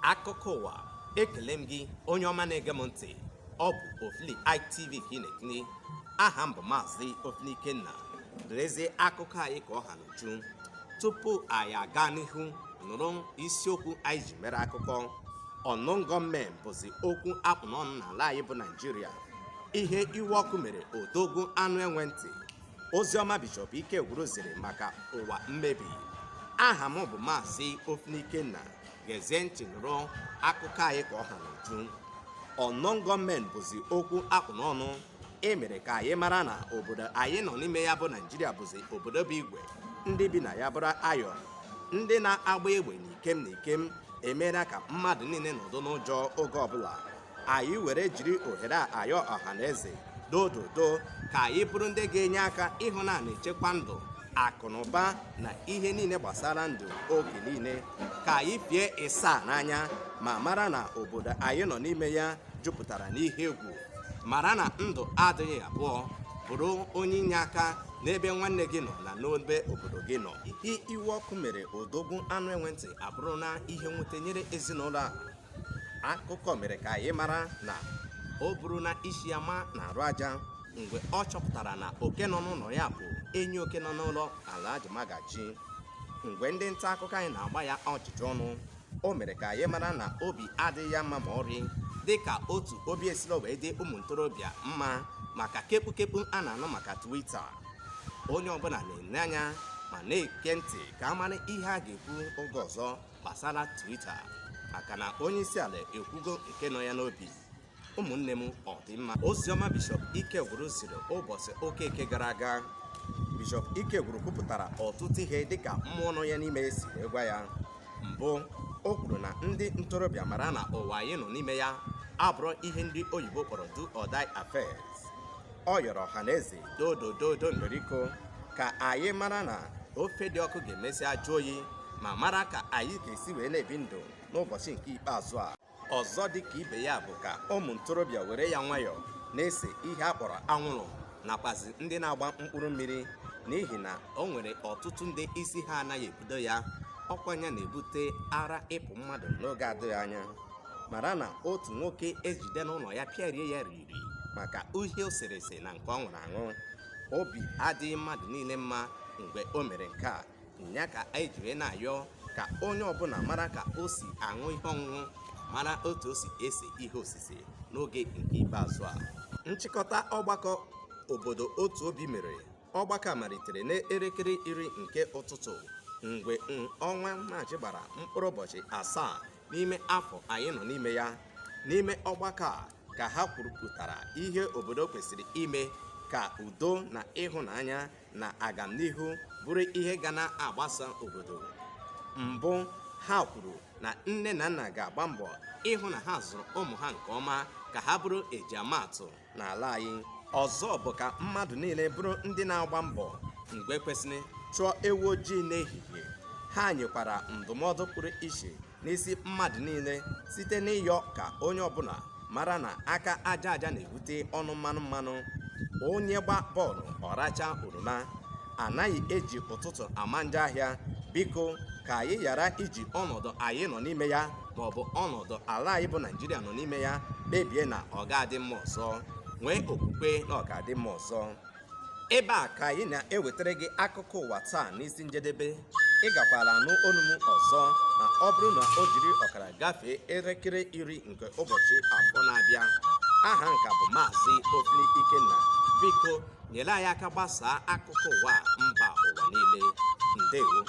akụkọ ụwa ekele m gị onye ọma na-ege m ntị. Ọ bụ Ofili ITV ka ị na-ekiri. Aha m bụ Maazị Ofili Ikenna. Lezie akụkọ anyị ka ọ ha n'uju. Tupu anyị aga n'ihu, nụrụ isiokwu anyị ji mere akụkọ. Ọnụngọmmen bụzi okwu akpụ n'ọnụ n'ala anyị bụ Naịjirịa. Ihe iwe ọkụ mere odogwu anụ enwe ntị. Oziọma Bishọp Ikegwuru ziri maka ụwa mmebi. Aha m bụ Maazị Ofili Ikenna. Gezie ntị nụrụ akụkọ anyị ka ọ ha n'uju. Ọnụngọmmen bụzi okwu akpụ n'ọnụ emere ka anyị mara na obodo anyị nọ n'ime ya bụ Naịjirịa bụzi obodo bụ igwe. Ndị bi na ya bụrụ ayọ, ndị na-agba egbe n'ikem emeela ka mmadụ niile nọdụ n'ụjọ oge ọbụla. Anyị were jiri ohere a ayọ ọha na eze dododo ka anyị bụrụ ndị ga-enye aka ịhụ na na-echekwa ndụ, akụ na ụba na ihe niile gbasara ndụ oge niile. Ka anyị fie ịsa n'anya ma mara na obodo anyị nọ n'ime ya jupụtara n'ihe egwu. Mara na ndụ adịghị abụọ. Bụrụ onye inye aka n'ebe nwanne gị nọ na n'ebe obodo gị nọ. Ihe iwe ọkụ mere odogwu anụ enwe ntị abụrụ na ihe nwute nyere ezinụlọ a. Akụkọ mere ka anyị mara na o buru na isi ya ma na-arụ aja mgbe ọ chọpụtara na oke nọ n'ụlọ ya bụ enyi oke nọ n'ụlọ Alhaji Magaji. Mgbe ndị nta akụkọ anyị na-agba ya ọchịchị ọnụ, o mere ka anyị mara na obi adịghị ya mma ma ọrị, dịka otu obi esilo wee dị ụmụ ntorobịa mma maka kepụkepụ a na-anụ maka Twitter. Onye ọbụla na-ene anya ma na-eke ntị ka a mara ihe a ga-ekwu oge ọzọ gbasara Twitter, maka na onye isi ala ekwugo nke nọ ya n'obi. Ụmụnne m ọ dị mma. Oziọma Bishọp Ikegwuru ziri ụbọchị Okeke gara aga. Bishọp Ikegwuru kwupụtara ọtụtụ ihe dịka mmụọ nọ ya n'ime si wee gwa ya. Mbụ, o kwuru na ndị ntorobịa mara na ụwa anyị nọ n'ime ya abụrụ ihe ndị oyibo kpọrọ do or die affairs. Ọ yọrọ ọha na eze dododo ndoriko ka anyị mara na ofe dị ọkụ ga-emesịa jụọ oyi, ma mara ka anyị ga-esi wee na-ebi ndụ n'ụbọchị nke ikpeazụ a. Ọzọ dị ka ibe ya bụ ka ụmụ ntorobịa were ya nwayọọ na-ese ihe a kpọrọ anwụrụ nakwazi ndị na-agba mkpụrụ mmiri, n'ihi na o nwere ọtụtụ ndị isi ha anaghị ebudo ya. Ọkwanya na-ebute ara ịpụ mmadụ n'oge adịghị anya. Mara na otu nwoke ejide n'ụlọ ya pịarie ya riri maka uhie oserese na nke ọ nwụrụ aṅụ. Obi adịghị mmadụ niile mma mgbe o mere nke a. Nya ka anyị jiri na-ayọ ka onye ọbụla mara ka o si aṅụ ihe ọṅụṅụ, mara otu o si ese ihe osise n'oge nke ikpeazụ a. Nchịkọta ọgbakọ obodo otu obi mere. Ọgbakọ malitere n'elekere 10 nke ụtụtụ mgbe ọnwa Maachị gbara mkpụrụ ụbọchị 7 n'ime afọ anyị nọ n'ime ya. N'ime ọgbakọ a ka ha kwurupụtara ihe obodo kwesịrị ime ka udo na ịhụnanya na agamnihu bụrụ ihe ga na-agbasa obodo. Mbụ, ha kwuru na nne na nna ga-agba mbọ ịhụ na ha zụrụ ụmụ ha nke ọma ka ha bụrụ ejiamaatụ n'ala anyị. Ọzọ bụ ka mmadụ niile bụrụ ndị na-agba mbọ mgbe kwesịrị chụọ ewu ojii n'ehihie. Ha nyekwara ndụmọdụ pụrụ iche n'isi mmadụ niile site n'ịyọ ka onye ọbụla mara na aka aja aja na-ebute ọnụ mmanụ. Onye gba bọọlụ ọracha oroma anaghị eji ụtụtụ ama njọ ahịa. Biko ka anyị ghara iji ọnọdụ anyị nọ n'ime ya maọbụ ọnọdụ ala anyị bụ Naịjirịa nọ n'ime ya kpebie na ọ ga-adị mma ọzọ. Nwee okwukwe na ọ ga-adị mma ọzọ. Ebe a ka anyị na-ewetara gị akụkọ ụwa taa n'isi njedebe. Ị gakwala anụ olu m ọzọ na ọ bụrụ na o jiri ọkara gafee elekere 10 nke ụbọchị afọ na-abịa. Aha nka bụ Maazị Ofili Ikenna. Biko nyere anyị aka gbasaa akụkọ ụwa mba ụwa niile. Ndewo.